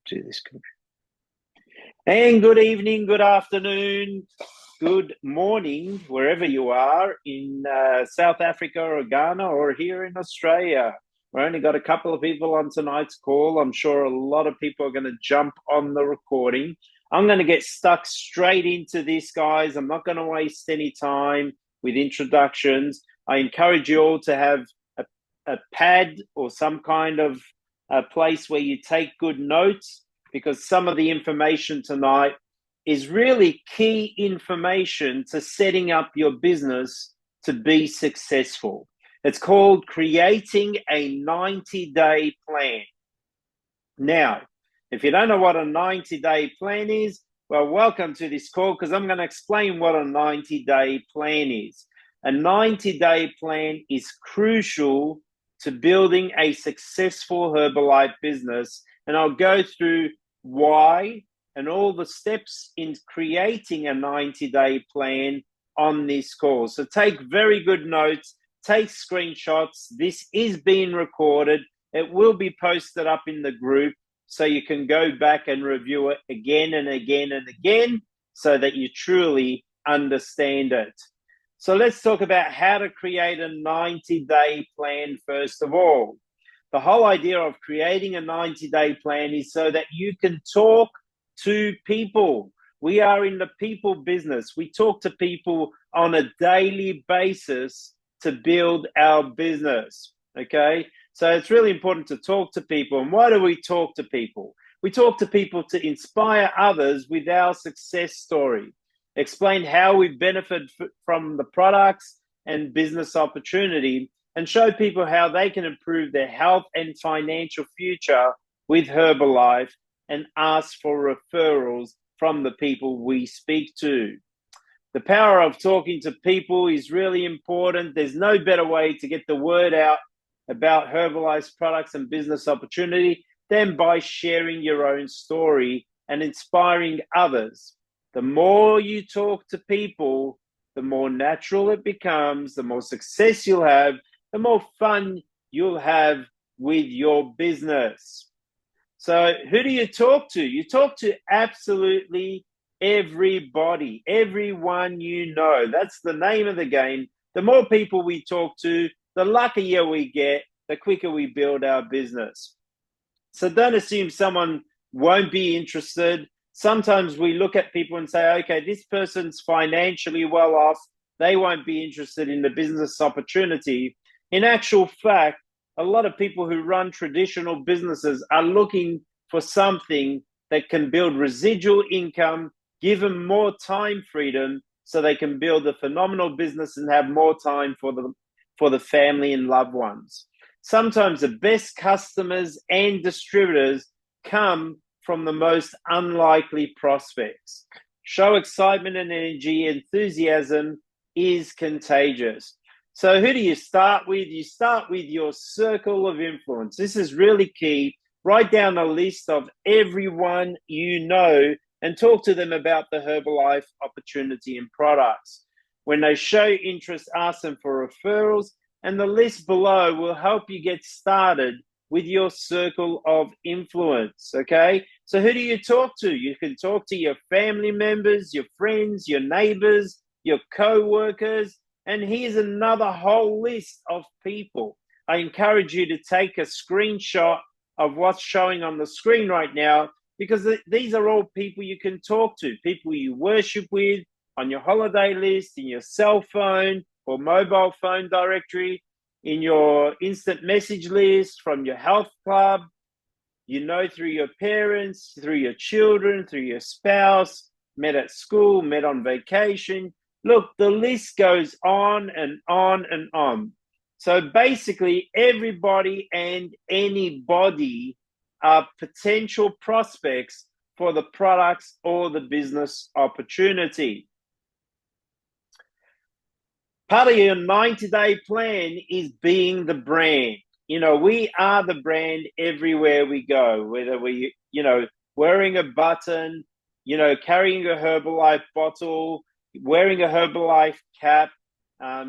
to this. And good evening, good afternoon, good morning, wherever you are in South Africa or Ghana or here in Australia. We've only got a couple of people on tonight's call. I'm sure a lot of people are going to jump on the recording. I'm going to get stuck straight into this, guys. I'm not going to waste any time with introductions. I encourage you all to have a pad or some kind of a place where you take good notes, because some of the information tonight is really key information to setting up your business to be successful. It's called creating a 90-day plan. Now, if you don't know what a 90-day plan is, well, welcome to this call, because I'm going to explain what a 90-day plan is. A 90-day plan is crucial to building a successful Herbalife business, and I'll go through why and all the steps in creating a 90-day plan on this call. So take very good notes, take screenshots. This is being recorded. It will be posted up in the group, so you can go back and review it again and again and again so that you truly understand it. So let's talk about how to create a 90-day plan first of all. The whole idea of creating a 90-day plan is so that you can talk to people. We are in the people business. We talk to people on a daily basis to build our business, okay? So it's really important to talk to people. And why do we talk to people? We talk to people to inspire others with our success story, explain how we benefit from the products and business opportunity, and show people how they can improve their health and financial future with Herbalife, and ask for referrals from the people we speak to. The power of talking to people is really important. There's no better way to get the word out about Herbalife's products and business opportunity than by sharing your own story and inspiring others. The more you talk to people, the more natural it becomes, the more success you'll have, the more fun you'll have with your business. So who do you talk to? You talk to absolutely everybody, everyone you know. That's the name of the game. The more people we talk to, the luckier we get, the quicker we build our business. So don't assume someone won't be interested. Sometimes we look at people and say, okay, this person's financially well off. They won't be interested in the business opportunity. In actual fact, a lot of people who run traditional businesses are looking for something that can build residual income, give them more time freedom so they can build a phenomenal business and have more time for the family and loved ones. Sometimes the best customers and distributors come from the most unlikely prospects. Show excitement and energy. Enthusiasm is contagious. So who do you start with? You start with your circle of influence. This is really key. Write down a list of everyone you know and talk to them about the Herbalife opportunity and products. When they show interest, ask them for referrals, and the list below will help you get started with your circle of influence, okay? So who do you talk to? You can talk to your family members, your friends, your neighbors, your co-workers, and here's another whole list of people. I encourage you to take a screenshot of what's showing on the screen right now, because these are all people you can talk to, people you worship with, on your holiday list, in your cell phone or mobile phone directory, in your instant message list, from your health club, you know, through your parents, through your children, through your spouse, met at school, met on vacation. Look, the list goes on and on and on. So basically, everybody and anybody are potential prospects for the products or the business opportunity. Part of your 90-day plan is being the brand. You know, we are the brand everywhere we go, whether we, wearing a button, carrying a Herbalife bottle, wearing a Herbalife cap,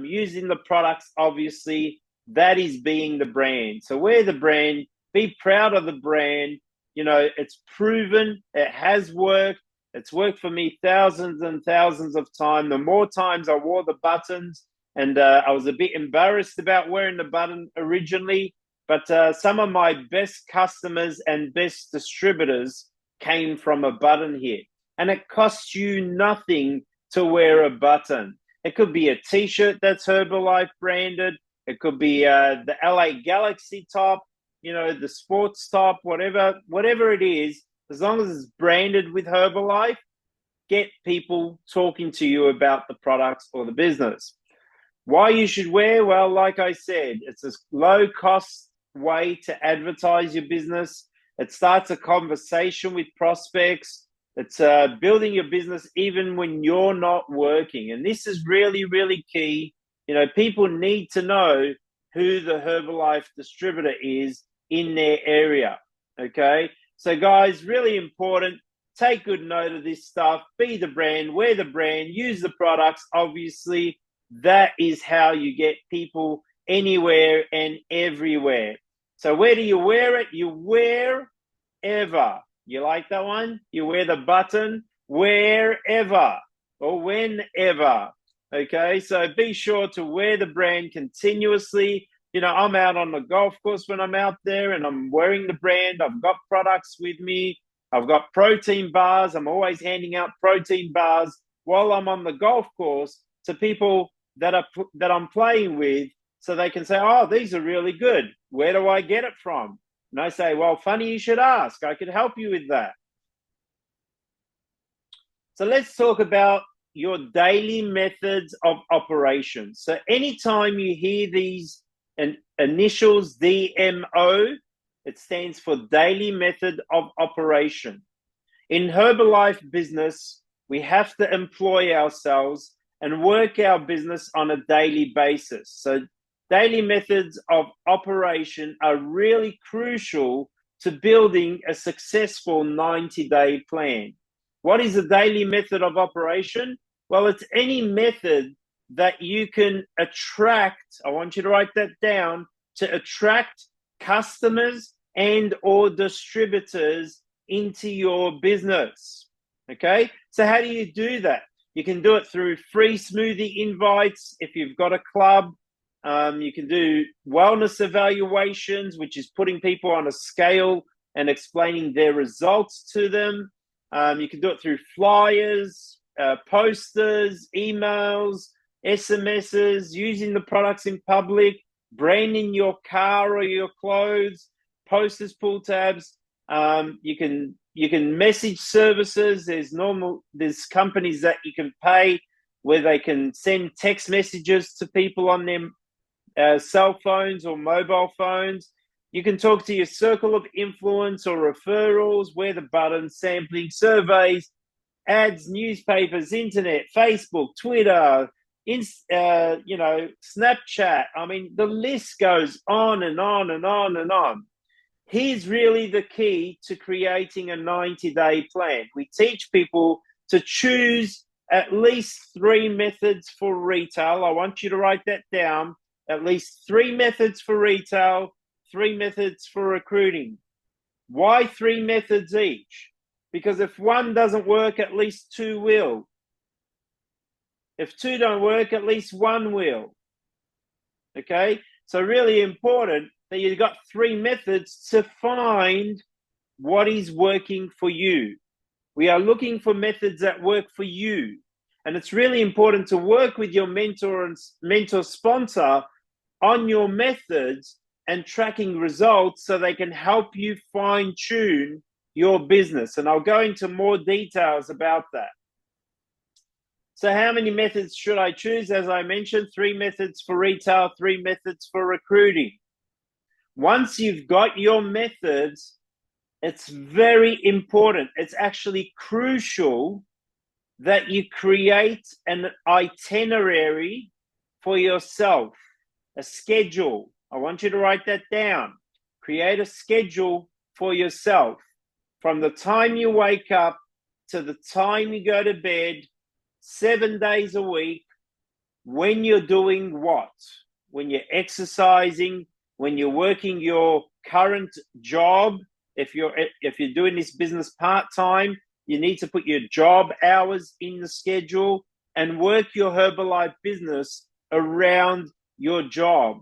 using the products, obviously, that is being the brand. So we're the brand. Be proud of the brand. It's proven. It has worked. It's worked for me thousands and thousands of times. The more times I wore the buttons, and I was a bit embarrassed about wearing the button originally, but some of my best customers and best distributors came from a button here. And it costs you nothing to wear a button. It could be a t-shirt that's Herbalife branded. It could be the LA Galaxy top, the sports top, whatever it is, as long as it's branded with Herbalife, get people talking to you about the products or the business. Why you should wear? Well, like I said, it's a low-cost way to advertise your business. It starts a conversation with prospects. It's building your business even when you're not working. And this is really, really key. People need to know who the Herbalife distributor is in their area. Okay? So, guys, really important. Take good note of this stuff. Be the brand, wear the brand, use the products, obviously. That is how you get people anywhere and everywhere. So where do you wear it? You wear ever. You like that one? You wear the button wherever or whenever. Okay, so be sure to wear the brand continuously. I'm out on the golf course when I'm out there and I'm wearing the brand. I've got products with me. I've got protein bars. I'm always handing out protein bars while I'm on the golf course to people that I'm playing with, so they can say, oh, these are really good. Where do I get it from? And I say, well, funny you should ask. I could help you with that. So let's talk about your daily methods of operation. So anytime you hear these initials DMO, it stands for daily method of operation. In Herbalife business, we have to employ ourselves and work our business on a daily basis. So daily methods of operation are really crucial to building a successful 90-day plan. What is a daily method of operation? Well, it's any method that you can attract, I want you to write that down, to attract customers and or distributors into your business. Okay, so how do you do that? You can do it through free smoothie invites if you've got a club. You can do wellness evaluations, which is putting people on a scale and explaining their results to them. You can do it through flyers, posters, emails, SMSs, using the products in public, branding your car or your clothes, posters, pull tabs. You can message services. There's companies that you can pay where they can send text messages to people on their cell phones or mobile phones. You can talk to your circle of influence or referrals, wear the button, sampling, surveys, ads, newspapers, internet, Facebook, Twitter, Snapchat. I mean, the list goes on and on and on and on. Here's really the key to creating a 90-day plan. We teach people to choose at least 3 methods for retail. I want you to write that down. At least 3 methods for retail, 3 methods for recruiting. Why 3 methods each? Because if one doesn't work, at least 2 will. If 2 don't work, at least 1 will. Okay? So really important that you've got 3 methods to find what is working for you. We are looking for methods that work for you. And it's really important to work with your mentor and mentor sponsor on your methods and tracking results so they can help you fine-tune your business. And I'll go into more details about that. So how many methods should I choose? As I mentioned, 3 methods for retail, 3 methods for recruiting. Once you've got your methods, it's very important. It's actually crucial that you create an itinerary for yourself, a schedule. I want you to write that down. Create a schedule for yourself from the time you wake up to the time you go to bed, 7 days a week, when you're doing what? When you're exercising, when you're working your current job, If you're doing this business part-time, you need to put your job hours in the schedule and work your Herbalife business around your job.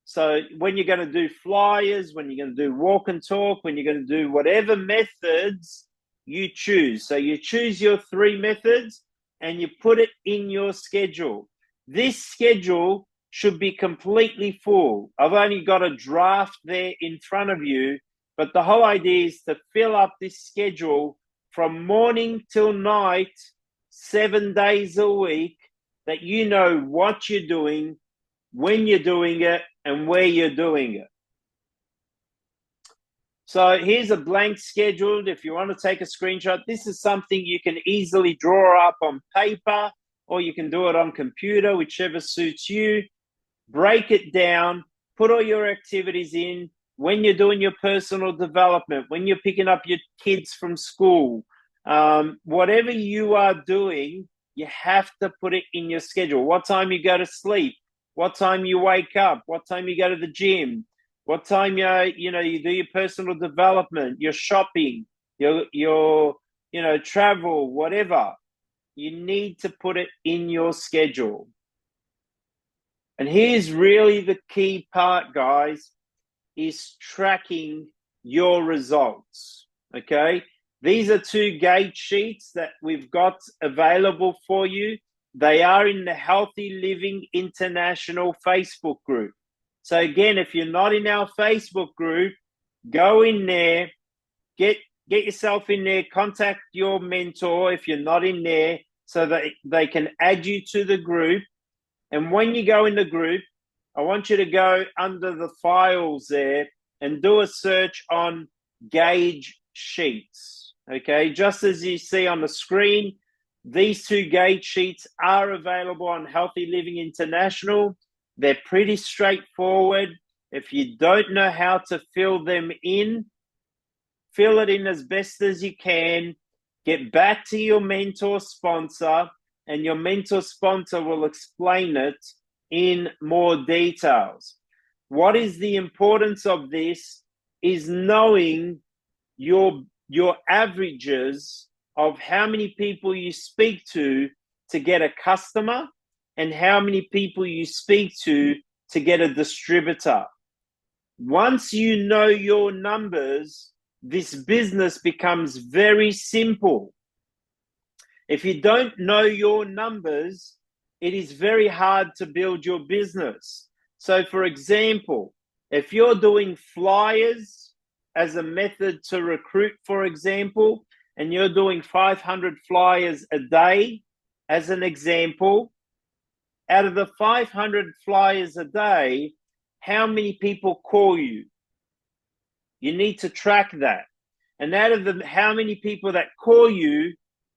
So when you're going to do flyers, when you're going to do walk and talk, when you're going to do whatever methods you choose. So you choose your 3 methods and you put it in your schedule. This schedule should be completely full. I've only got a draft there in front of you, but the whole idea is to fill up this schedule from morning till night, 7 days a week, that you know what you're doing, when you're doing it, and where you're doing it. So here's a blank schedule. If you want to take a screenshot, this is something you can easily draw up on paper, or you can do it on computer, whichever suits you. Break it down, put all your activities in, when you're doing your personal development, when you're picking up your kids from school, whatever you are doing, you have to put it in your schedule. What time you go to sleep, what time you wake up, what time you go to the gym, what time you do your personal development, your shopping, your travel, whatever. You need to put it in your schedule. And here's really the key part, guys, is tracking your results, okay? These are 2 gauge sheets that we've got available for you. They are in the Healthy Living International Facebook group. So again, if you're not in our Facebook group, go in there, get yourself in there, contact your mentor if you're not in there so that they can add you to the group. And when you go in the group, I want you to go under the files there and do a search on gauge sheets, okay? Just as you see on the screen, these 2 gauge sheets are available on Healthy Living International. They're pretty straightforward. If you don't know how to fill them in, fill it in as best as you can. Get back to your mentor sponsor, and your mentor sponsor will explain it in more details. What is the importance of this is knowing your averages of how many people you speak to get a customer and how many people you speak to get a distributor. Once you know your numbers, this business becomes very simple. If you don't know your numbers, it is very hard to build your business. So for example, if you're doing flyers as a method to recruit, for example, and you're doing 500 flyers a day as an example, out of the 500 flyers a day, how many people call you? You need to track that. And out of how many people that call you,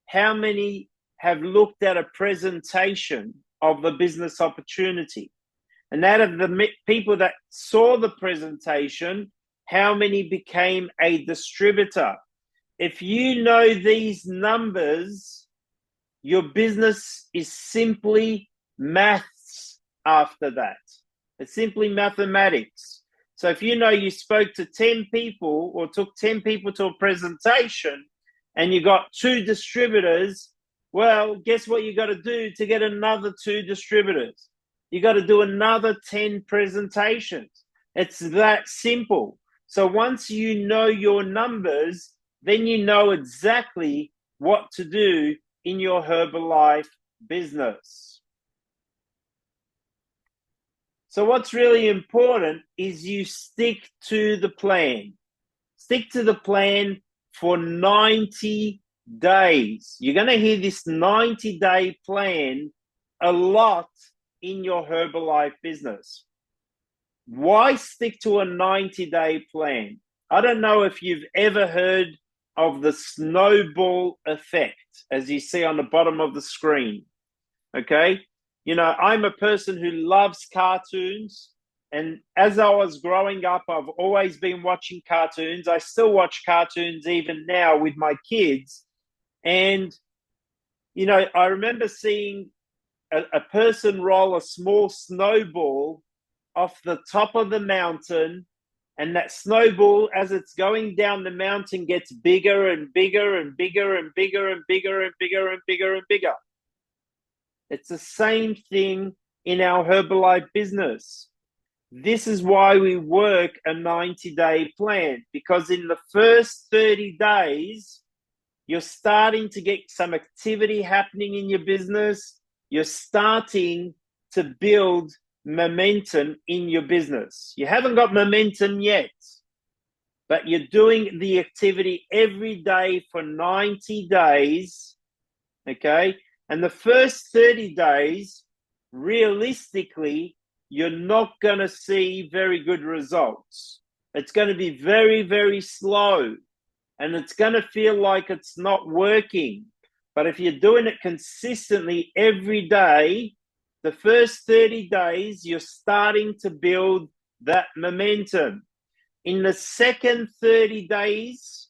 how many have looked at a presentation of the business opportunity? And out of the people that saw the presentation, how many became a distributor? If you know these numbers, your business is simply maths after that. It's simply mathematics. So if you know you spoke to 10 people or took 10 people to a presentation and you got 2 distributors, well, guess what you got to do to get another 2 distributors? You got to do another 10 presentations. It's that simple. So once you know your numbers, then you know exactly what to do in your Herbalife business. So what's really important is you stick to the plan. Stick to the plan for 90 days. You're going to hear this 90-day plan a lot in your Herbalife business. Why stick to a 90-day plan? I don't know if you've ever heard of the snowball effect, as you see on the bottom of the screen. Okay? You know, I'm a person who loves cartoons. And as I was growing up, I've always been watching cartoons. I still watch cartoons even now with my kids. And, you know, I remember seeing a person roll a small snowball off the top of the mountain And that snowball, as it's going down the mountain, gets bigger and bigger and bigger and bigger and bigger and bigger and bigger and bigger. It's the same thing in our Herbalife business. This is why we work a 90-day plan, because in the first 30 days, you're starting to get some activity happening in your business. You're starting to build momentum in your business. You haven't got momentum yet, but you're doing the activity every day for 90 days, okay? And the first 30 days, realistically, you're not going to see very good results. It's going to be very, very slow, and it's going to feel like it's not working. But if you're doing it consistently every day, the first 30 days, you're starting to build that momentum. In the second 30 days,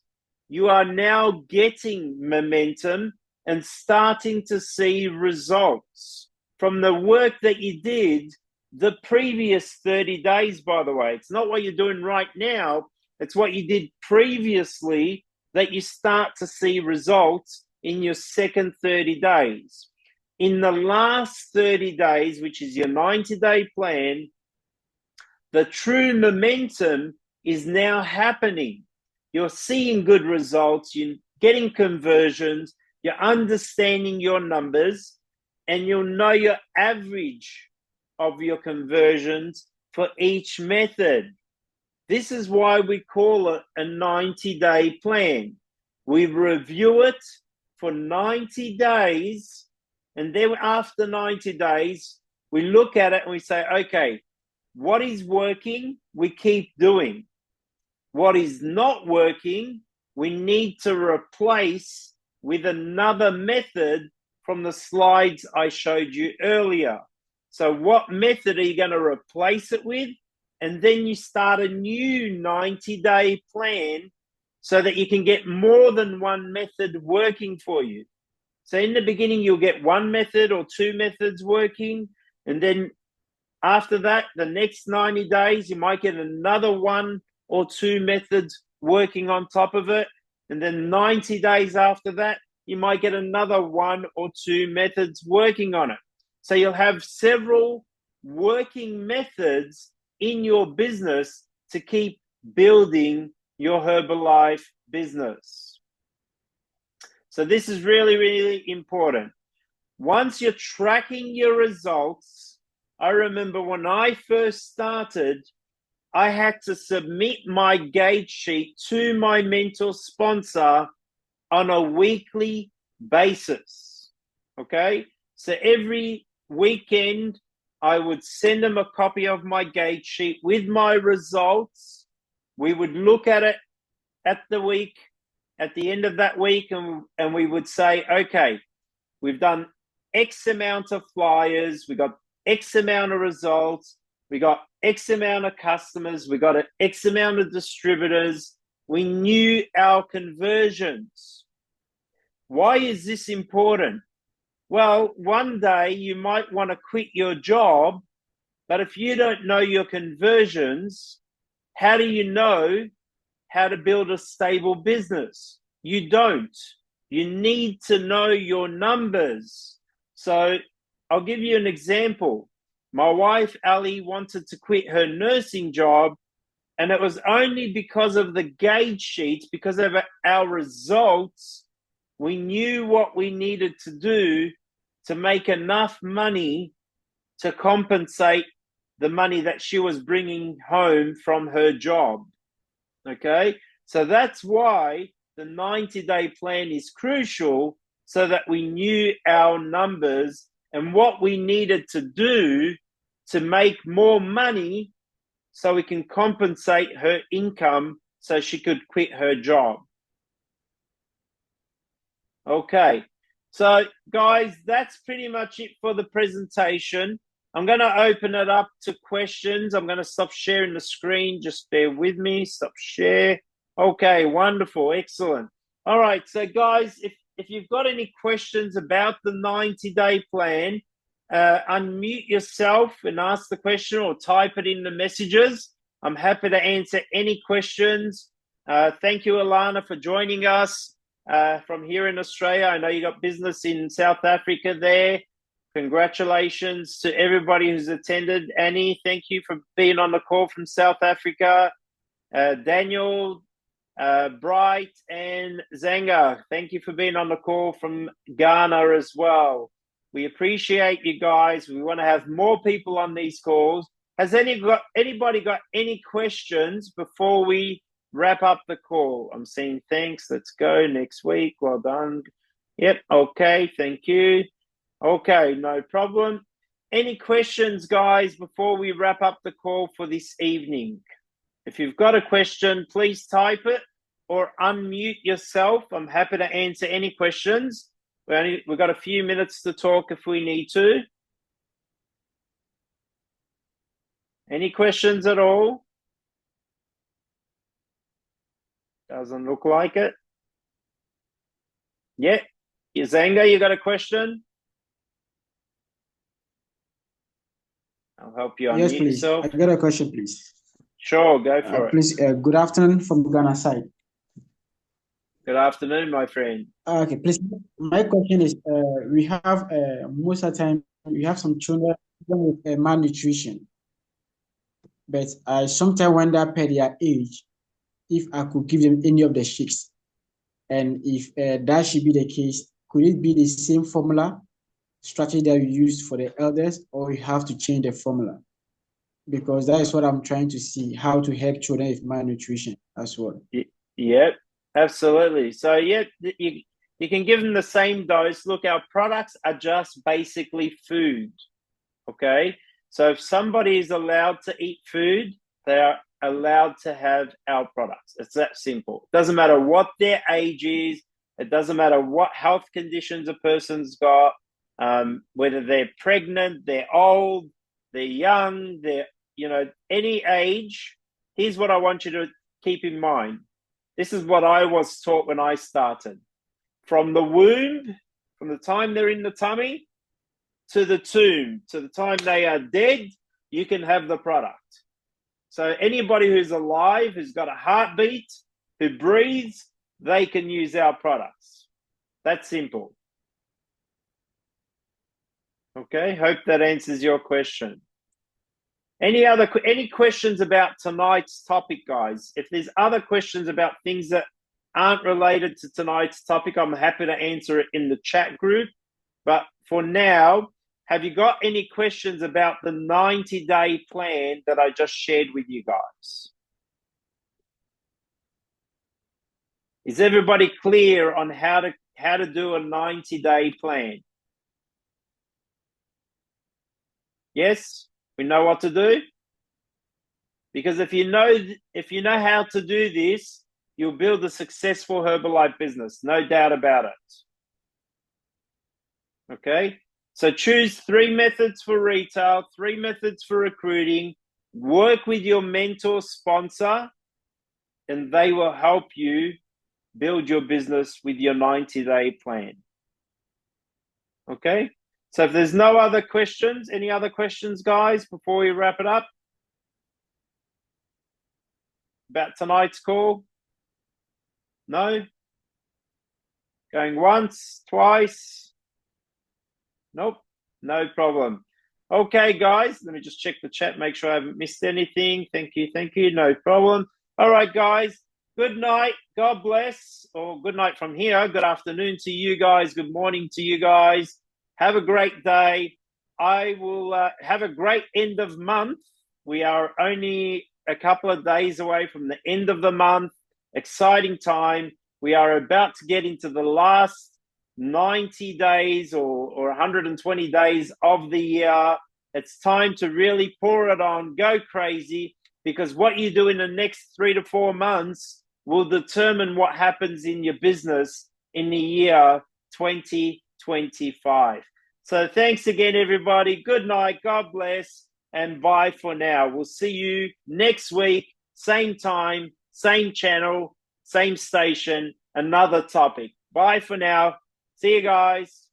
you are now getting momentum and starting to see results from the work that you did the previous 30 days, by the way. It's not what you're doing right now. It's what you did previously that you start to see results in your second 30 days. In the last 30 days, which is your 90-day plan, the true momentum is now happening. You're seeing good results, you're getting conversions, you're understanding your numbers, and you'll know your average of your conversions for each method. This is why we call it a 90-day plan. We review it for 90 days, and then after 90 days, we look at it and we say, okay, what is working, we keep doing. What is not working, we need to replace with another method from the slides I showed you earlier. So what method are you going to replace it with? And then you start a new 90-day plan so that you can get more than one method working for you. So in the beginning, you'll get one method or two methods working. And then after that, the next 90 days, you might get another one or two methods working on top of it. And then 90 days after that, you might get another one or two methods working on it. So you'll have several working methods in your business to keep building your Herbalife business. So this is really, really important. Once you're tracking your results, I remember when I first started, I had to submit my gauge sheet to my mentor sponsor on a weekly basis, okay? So every weekend, I would send them a copy of my gauge sheet with my results. We would look at it at the end of that week, and we would say, okay, we've done X amount of flyers, we got X amount of results, we got X amount of customers, we got an X amount of distributors. We knew our conversions. Why is this important? Well, one day you might want to quit your job, but if you don't know your conversions, how do you know how to build a stable business? You don't. You need to know your numbers. So I'll give you an example. My wife, Ali, wanted to quit her nursing job, and it was only because of the gauge sheets, because of our results. We knew what we needed to do to make enough money to compensate the money that she was bringing home from her job. Okay? So that's why the 90-day plan is crucial, so that we knew our numbers and what we needed to do to make more money so we can compensate her income so she could quit her job. Okay, so guys, that's pretty much it for the presentation. I'm going to open it up to questions. I'm going to stop sharing the screen. Just bear with me. Stop share. Okay, wonderful. Excellent. All right, so guys, if you've got any questions about the 90-day plan, unmute yourself and ask the question, or type it in the messages. I'm happy to answer any questions. Thank you, Alana, for joining us from here in Australia. I know you got business in South Africa there. Congratulations to everybody who's attended. Annie, thank you for being on the call from South Africa. Daniel, Bright, and Zanga, thank you for being on the call from Ghana as well. We appreciate you guys. We want to have more people on these calls. Has anybody got any questions before we wrap up the call? I'm saying thanks. Let's go next week. Well done. Yep. Okay. Thank you. Okay. No problem. Any questions, guys, before we wrap up the call for this evening? If you've got a question, please type it or unmute yourself. I'm happy to answer any questions. We've got a few minutes to talk if we need to. Any questions at all? Doesn't look like it. Yeah. Zanga, you got a question? I'll help you unmute Yes, please. yourself. I got a question, please. Sure, go for it. Please, good afternoon from Ghana side. Good afternoon, my friend. Okay, please. My question is, we have most of the time we have some children with malnutrition, but I sometimes wonder per their age if I could give them any of the shakes, and if that should be the case, could it be the same formula strategy that we used for the elders, or we have to change the formula? Because that is what I'm trying to see, how to help children with malnutrition as well. Yep, absolutely. So, yeah, you can give them the same dose. Look, our products are just basically food, okay? So if somebody is allowed to eat food, they are allowed to have our products. It's that simple. It doesn't matter what their age is. It doesn't matter what health conditions a person's got, whether they're pregnant, they're old, they're young, they're, any age. Here's what I want you to keep in mind. This is what I was taught when I started. From the womb, from the time they're in the tummy, to the tomb, to the time they are dead, you can have the product. So anybody who's alive, who's got a heartbeat, who breathes, they can use our products. That's simple. Okay, hope that answers your question. Any questions about tonight's topic, guys? If there's other questions about things that aren't related to tonight's topic, I'm happy to answer it in the chat group. But for now, have you got any questions about the 90-day plan that I just shared with you guys? Is everybody clear on how to do a 90-day plan? Yes? We know what to do? Because if you know how to do this, you'll build a successful Herbalife business, no doubt about it. Okay? So choose 3 methods for retail, 3 methods for recruiting, work with your mentor sponsor, and they will help you build your business with your 90-day plan. Okay? So if there's no other questions, any other questions, guys, before we wrap it up? About tonight's call? No? Going once, twice? Nope, no problem. Okay, guys, let me just check the chat, make sure I haven't missed anything. Thank you, no problem. All right, guys, good night, God bless, or good night from here, good afternoon to you guys, good morning to you guys. Have a great day. I will have a great end of month. We are only a couple of days away from the end of the month. Exciting time. We are about to get into the last 90 days or 120 days of the year. It's time to really pour it on, go crazy, because what you do in the next 3 to 4 months will determine what happens in your business in the year 2025. So thanks again, everybody. Good night. God bless. And bye for now. We'll see you next week. Same time, same channel, same station, another topic. Bye for now. See you guys.